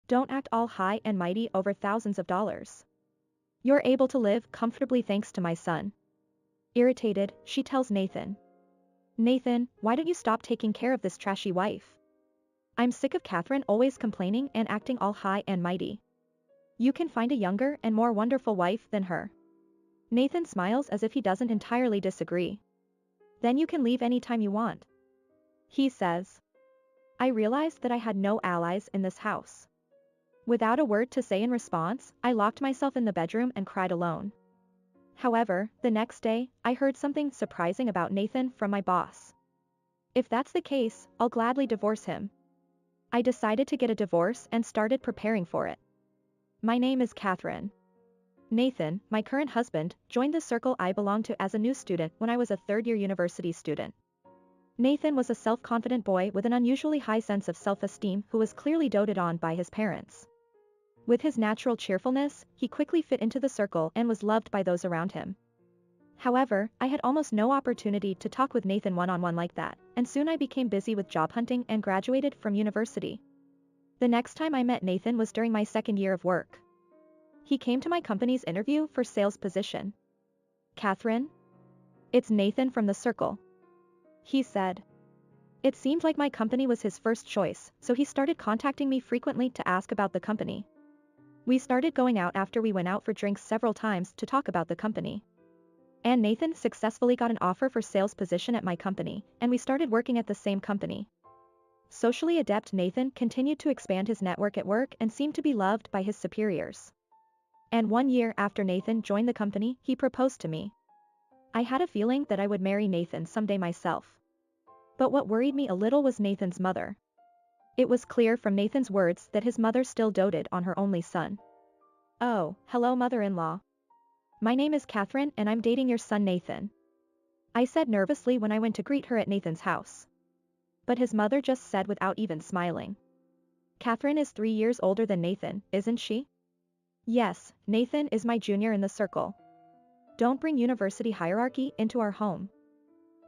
Don't act all high and mighty over thousands of dollars. You're able to live comfortably thanks to my son. Irritated, she tells Nathan. Nathan, why don't you stop taking care of this trashy wife? I'm sick of Catherine always complaining and acting all high and mighty. You can find a younger and more wonderful wife than her. Nathan smiles as if he doesn't entirely disagree. Then you can leave anytime you want. He says. I realized that I had no allies in this house. Without a word to say in response, I locked myself in the bedroom and cried alone. However, the next day, I heard something surprising about Nathan from my boss. If that's the case, I'll gladly divorce him. I decided to get a divorce and started preparing for it. My name is Catherine. Nathan, my current husband, joined the circle I belonged to as a new student when I was a third-year university student. Nathan was a self-confident boy with an unusually high sense of self-esteem who was clearly doted on by his parents. With his natural cheerfulness, he quickly fit into the circle and was loved by those around him. However, I had almost no opportunity to talk with Nathan one-on-one like that, and soon I became busy with job hunting and graduated from university. The next time I met Nathan was during my second year of work. He came to my company's interview for sales position. Catherine? It's Nathan from the circle. He said. It seemed like my company was his first choice, so he started contacting me frequently to ask about the company. We started going out after we went out for drinks several times to talk about the company. And Nathan successfully got an offer for sales position at my company, and we started working at the same company. Socially adept Nathan continued to expand his network at work and seemed to be loved by his superiors. And 1 year after Nathan joined the company, he proposed to me. I had a feeling that I would marry Nathan someday myself. But what worried me a little was Nathan's mother. It was clear from Nathan's words that his mother still doted on her only son. Oh, hello mother-in-law. My name is Catherine and I'm dating your son Nathan. I said nervously when I went to greet her at Nathan's house. But his mother just said without even smiling. Catherine is 3 years older than Nathan, isn't she? Yes, Nathan is my junior in the circle. Don't bring university hierarchy into our home.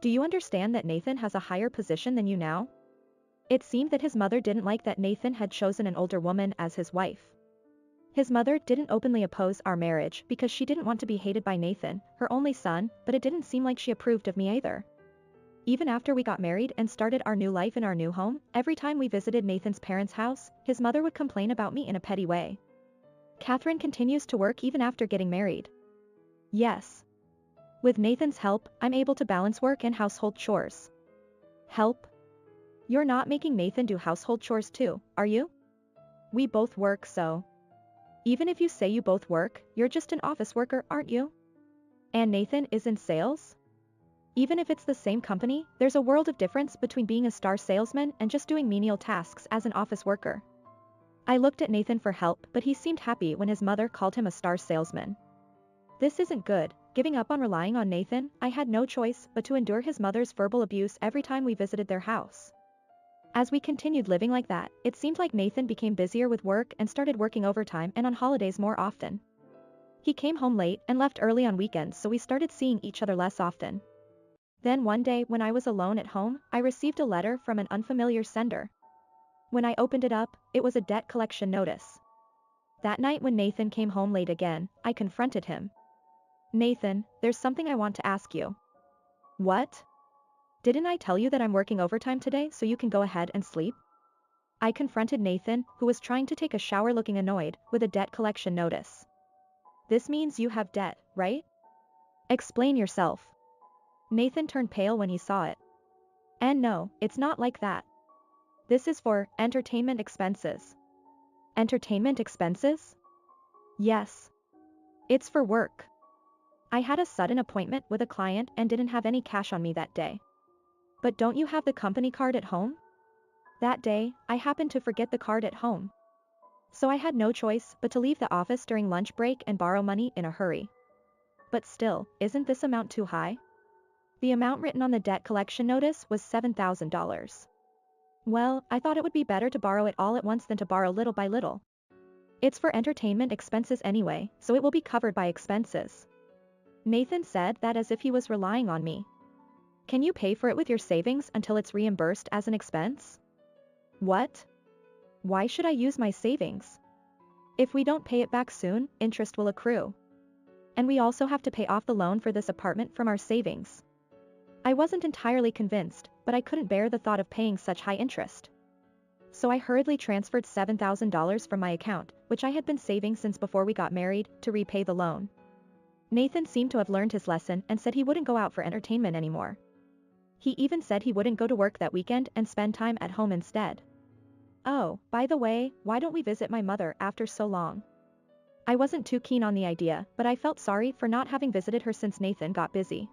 Do you understand that Nathan has a higher position than you now? It seemed that his mother didn't like that Nathan had chosen an older woman as his wife. His mother didn't openly oppose our marriage because she didn't want to be hated by Nathan, her only son, but it didn't seem like she approved of me either. Even after we got married and started our new life in our new home, every time we visited Nathan's parents' house, his mother would complain about me in a petty way. Catherine continues to work even after getting married. Yes. With Nathan's help, I'm able to balance work and household chores. Help? You're not making Nathan do household chores too, are you? We both work so. Even if you say you both work, you're just an office worker, aren't you? And Nathan is in sales? Even if it's the same company, there's a world of difference between being a star salesman and just doing menial tasks as an office worker. I looked at Nathan for help, but he seemed happy when his mother called him a star salesman. This isn't good. Giving up on relying on Nathan, I had no choice but to endure his mother's verbal abuse every time we visited their house. As we continued living like that, it seemed like Nathan became busier with work and started working overtime and on holidays more often. He came home late and left early on weekends, so we started seeing each other less often. Then one day when I was alone at home, I received a letter from an unfamiliar sender. When I opened it up, it was a debt collection notice. That night when Nathan came home late again, I confronted him. Nathan, there's something I want to ask you. What? Didn't I tell you that I'm working overtime today so you can go ahead and sleep? I confronted Nathan, who was trying to take a shower looking annoyed, with a debt collection notice. This means you have debt, right? Explain yourself. Nathan turned pale when he saw it. And no, it's not like that. This is for entertainment expenses. Entertainment expenses? Yes. It's for work. I had a sudden appointment with a client and didn't have any cash on me that day. But don't you have the company card at home? That day, I happened to forget the card at home. So I had no choice but to leave the office during lunch break and borrow money in a hurry. But still, isn't this amount too high? The amount written on the debt collection notice was $7,000. Well, I thought it would be better to borrow it all at once than to borrow little by little. It's for entertainment expenses anyway, so it will be covered by expenses. Nathan said that as if he was relying on me. Can you pay for it with your savings until it's reimbursed as an expense? What? Why should I use my savings? If we don't pay it back soon, interest will accrue. And we also have to pay off the loan for this apartment from our savings. I wasn't entirely convinced, but I couldn't bear the thought of paying such high interest. So I hurriedly transferred $7,000 from my account, which I had been saving since before we got married, to repay the loan. Nathan seemed to have learned his lesson and said he wouldn't go out for entertainment anymore. He even said he wouldn't go to work that weekend and spend time at home instead. Oh, by the way, why don't we visit my mother after so long? I wasn't too keen on the idea, but I felt sorry for not having visited her since Nathan got busy.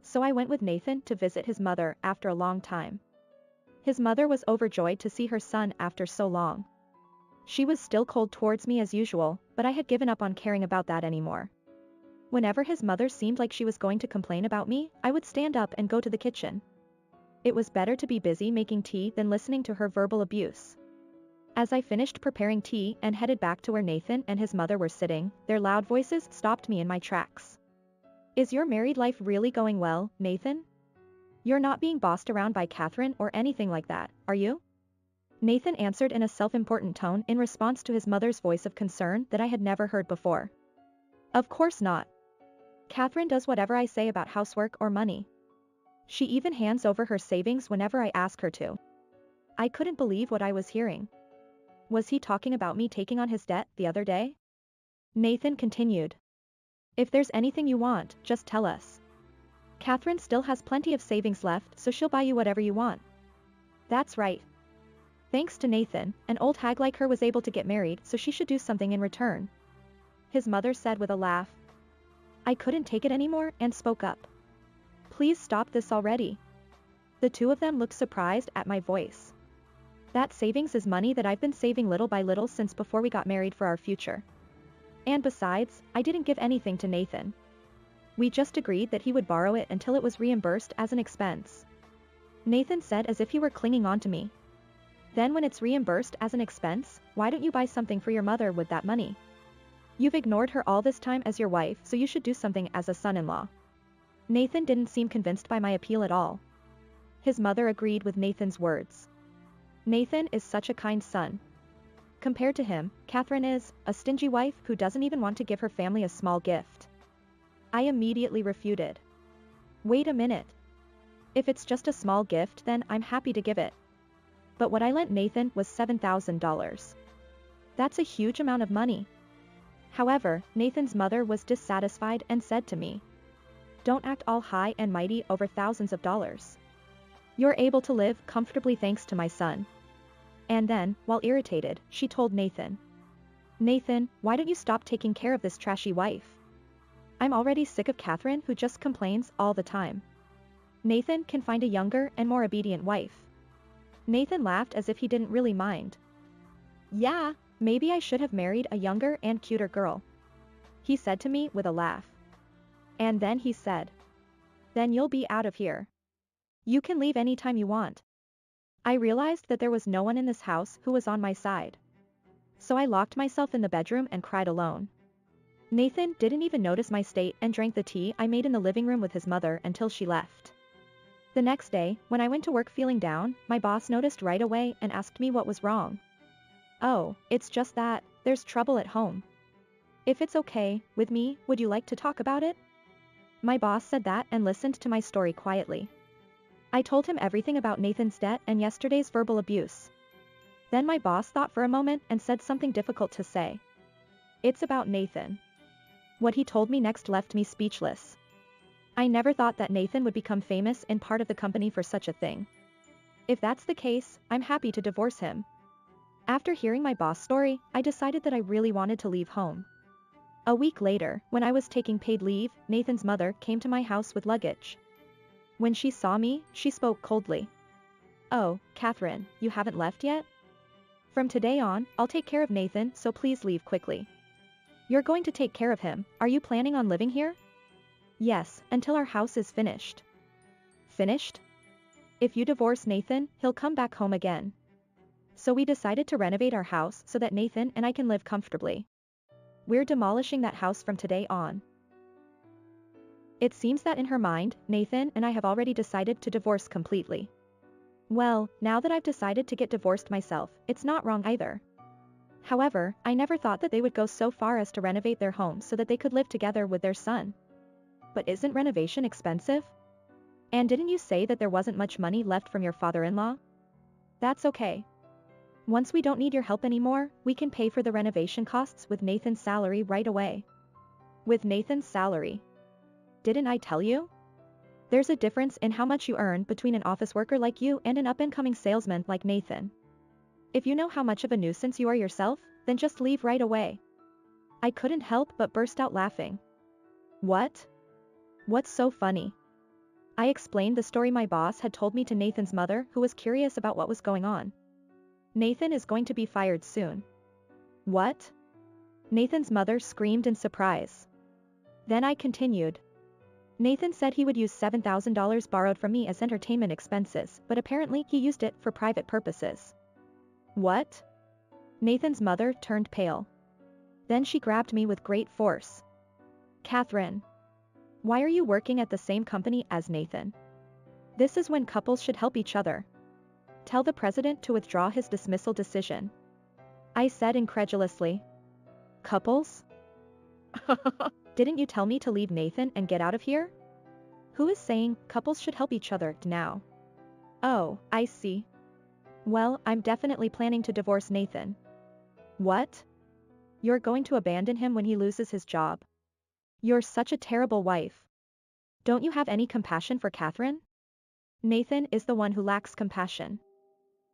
So I went with Nathan to visit his mother after a long time. His mother was overjoyed to see her son after so long. She was still cold towards me as usual, but I had given up on caring about that anymore. Whenever his mother seemed like she was going to complain about me, I would stand up and go to the kitchen. It was better to be busy making tea than listening to her verbal abuse. As I finished preparing tea and headed back to where Nathan and his mother were sitting, their loud voices stopped me in my tracks. Is your married life really going well, Nathan? You're not being bossed around by Catherine or anything like that, are you? Nathan answered in a self-important tone in response to his mother's voice of concern that I had never heard before. Of course not. Catherine does whatever I say about housework or money. She even hands over her savings whenever I ask her to. I couldn't believe what I was hearing. Was he talking about me taking on his debt the other day? Nathan continued. If there's anything you want, just tell us. Catherine still has plenty of savings left, so she'll buy you whatever you want. That's right. Thanks to Nathan, an old hag like her was able to get married, so she should do something in return. His mother said with a laugh. I couldn't take it anymore and spoke up. Please stop this already. The two of them looked surprised at my voice. That savings is money that I've been saving little by little since before we got married for our future. And besides, I didn't give anything to Nathan. We just agreed that he would borrow it until it was reimbursed as an expense. Nathan said as if he were clinging on to me. Then when it's reimbursed as an expense, why don't you buy something for your mother with that money? You've ignored her all this time as your wife, so you should do something as a son-in-law. Nathan didn't seem convinced by my appeal at all. His mother agreed with Nathan's words. Nathan is such a kind son. Compared to him, Catherine is a stingy wife who doesn't even want to give her family a small gift. I immediately refuted. Wait a minute. If it's just a small gift, then I'm happy to give it. But what I lent Nathan was $7,000. That's a huge amount of money. However, Nathan's mother was dissatisfied and said to me, don't act all high and mighty over thousands of dollars. You're able to live comfortably thanks to my son. And then, while irritated, she told Nathan. Nathan, why don't you stop taking care of this trashy wife? I'm already sick of Catherine who just complains all the time. Nathan can find a younger and more obedient wife. Nathan laughed as if he didn't really mind. Yeah, maybe I should have married a younger and cuter girl. He said to me with a laugh. And then he said. Then you'll be out of here. You can leave anytime you want. I realized that there was no one in this house who was on my side. So I locked myself in the bedroom and cried alone. Nathan didn't even notice my state and drank the tea I made in the living room with his mother until she left. The next day, when I went to work feeling down, my boss noticed right away and asked me what was wrong. Oh, it's just that, there's trouble at home. If it's okay with me, would you like to talk about it? My boss said that and listened to my story quietly. I told him everything about Nathan's debt and yesterday's verbal abuse. Then my boss thought for a moment and said something difficult to say. It's about Nathan. What he told me next left me speechless. I never thought that Nathan would become famous in part of the company for such a thing. If that's the case, I'm happy to divorce him. After hearing my boss' story, I decided that I really wanted to leave home. A week later, when I was taking paid leave, Nathan's mother came to my house with luggage. When she saw me, she spoke coldly. Oh, Catherine, you haven't left yet? From today on, I'll take care of Nathan, so please leave quickly. You're going to take care of him, are you planning on living here? Yes, until our house is finished. Finished? If you divorce Nathan, he'll come back home again. So we decided to renovate our house so that Nathan and I can live comfortably. We're demolishing that house from today on. It seems that in her mind, Nathan and I have already decided to divorce completely. Well, now that I've decided to get divorced myself, it's not wrong either. However, I never thought that they would go so far as to renovate their home so that they could live together with their son. But isn't renovation expensive? And didn't you say that there wasn't much money left from your father-in-law? That's okay. Once we don't need your help anymore, we can pay for the renovation costs with Nathan's salary right away. With Nathan's salary? Didn't I tell you? There's a difference in how much you earn between an office worker like you and an up-and-coming salesman like Nathan. If you know how much of a nuisance you are yourself, then just leave right away. I couldn't help but burst out laughing. What? What's so funny? I explained the story my boss had told me to Nathan's mother, who was curious about what was going on. Nathan is going to be fired soon. What? Nathan's mother screamed in surprise. Then I continued. Nathan said he would use $7,000 borrowed from me as entertainment expenses, but apparently he used it for private purposes. What? Nathan's mother turned pale. Then she grabbed me with great force. Catherine. Why are you working at the same company as Nathan? This is when couples should help each other. Tell the president to withdraw his dismissal decision. I said incredulously. Couples? Didn't you tell me to leave Nathan and get out of here? Who is saying couples should help each other now? Oh, I see. Well, I'm definitely planning to divorce Nathan. What? You're going to abandon him when he loses his job? You're such a terrible wife. Don't you have any compassion for Catherine? Nathan is the one who lacks compassion.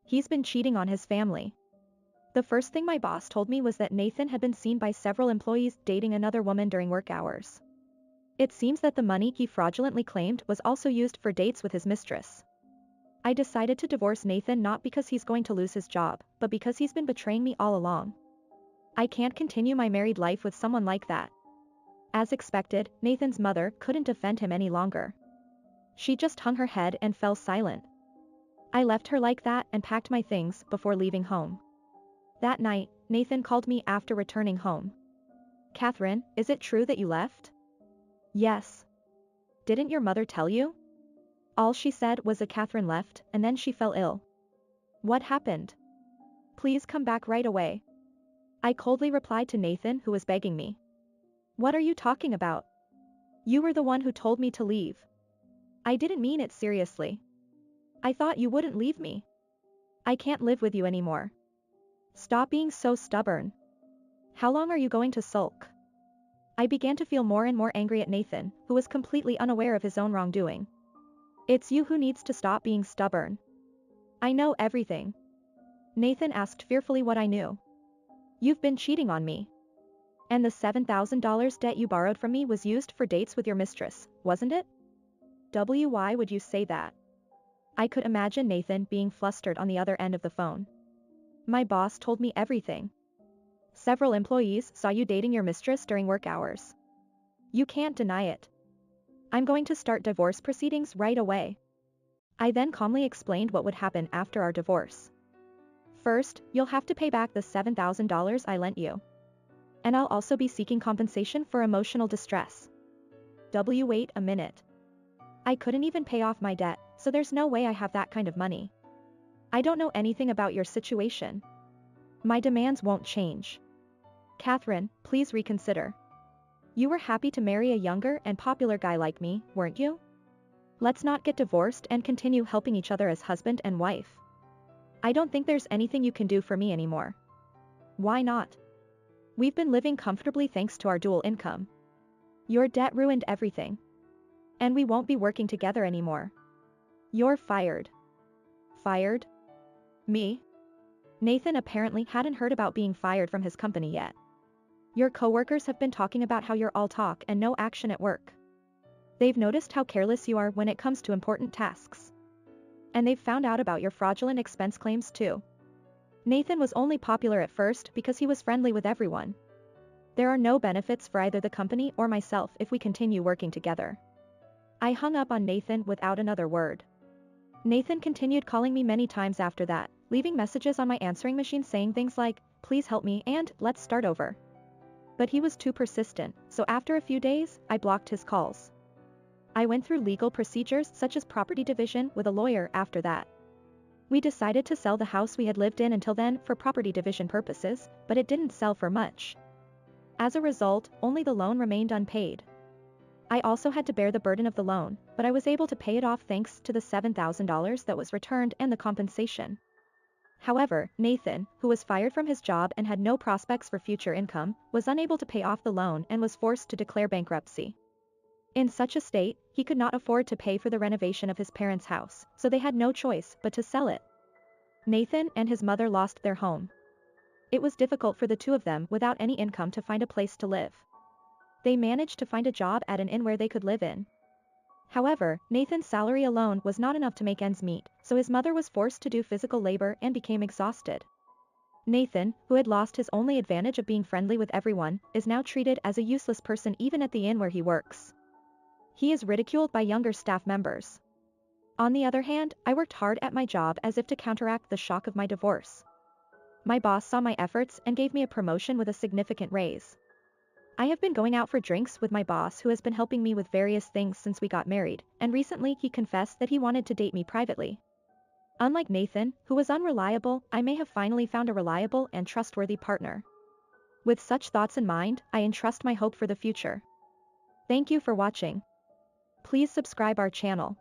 He's been cheating on his family. The first thing my boss told me was that Nathan had been seen by several employees dating another woman during work hours. It seems that the money he fraudulently claimed was also used for dates with his mistress. I decided to divorce Nathan not because he's going to lose his job, but because he's been betraying me all along. I can't continue my married life with someone like that. As expected, Nathan's mother couldn't defend him any longer. She just hung her head and fell silent. I left her like that and packed my things before leaving home. That night, Nathan called me after returning home. Catherine, is it true that you left? Yes. Didn't your mother tell you? All she said was that Catherine left, and then she fell ill. What happened? Please come back right away. I coldly replied to Nathan, who was begging me. What are you talking about? You were the one who told me to leave. I didn't mean it seriously. I thought you wouldn't leave me. I can't live with you anymore. Stop being so stubborn. How long are you going to sulk? I began to feel more and more angry at Nathan, who was completely unaware of his own wrongdoing. It's you who needs to stop being stubborn. I know everything. Nathan asked fearfully what I knew. You've been cheating on me. And the $7,000 debt you borrowed from me was used for dates with your mistress, wasn't it? Why would you say that? I could imagine Nathan being flustered on the other end of the phone. My boss told me everything. Several employees saw you dating your mistress during work hours. You can't deny it. I'm going to start divorce proceedings right away. I then calmly explained what would happen after our divorce. First, you'll have to pay back the $7,000 I lent you. And I'll also be seeking compensation for emotional distress. Wait a minute. I couldn't even pay off my debt, so there's no way I have that kind of money. I don't know anything about your situation. My demands won't change. Catherine, please reconsider. You were happy to marry a younger and popular guy like me, weren't you? Let's not get divorced and continue helping each other as husband and wife. I don't think there's anything you can do for me anymore. Why not? We've been living comfortably thanks to our dual income. Your debt ruined everything. And we won't be working together anymore. You're fired. Fired? Me? Nathan apparently hadn't heard about being fired from his company yet. Your coworkers have been talking about how you're all talk and no action at work. They've noticed how careless you are when it comes to important tasks. And they've found out about your fraudulent expense claims too. Nathan was only popular at first because he was friendly with everyone. There are no benefits for either the company or myself if we continue working together. I hung up on Nathan without another word. Nathan continued calling me many times after that, leaving messages on my answering machine saying things like, "Please help me," and "Let's start over." But he was too persistent, so after a few days, I blocked his calls. I went through legal procedures such as property division with a lawyer after that. We decided to sell the house we had lived in until then for property division purposes, but it didn't sell for much. As a result, only the loan remained unpaid. I also had to bear the burden of the loan, but I was able to pay it off thanks to the $7,000 that was returned and the compensation. However, Nathan, who was fired from his job and had no prospects for future income, was unable to pay off the loan and was forced to declare bankruptcy. In such a state, he could not afford to pay for the renovation of his parents' house, so they had no choice but to sell it. Nathan and his mother lost their home. It was difficult for the two of them without any income to find a place to live. They managed to find a job at an inn where they could live in. However, Nathan's salary alone was not enough to make ends meet, so his mother was forced to do physical labor and became exhausted. Nathan, who had lost his only advantage of being friendly with everyone, is now treated as a useless person even at the inn where he works. He is ridiculed by younger staff members. On the other hand, I worked hard at my job as if to counteract the shock of my divorce. My boss saw my efforts and gave me a promotion with a significant raise. I have been going out for drinks with my boss who has been helping me with various things since we got married, and recently he confessed that he wanted to date me privately. Unlike Nathan, who was unreliable, I may have finally found a reliable and trustworthy partner. With such thoughts in mind, I entrust my hope for the future. Thank you for watching. Please subscribe our channel.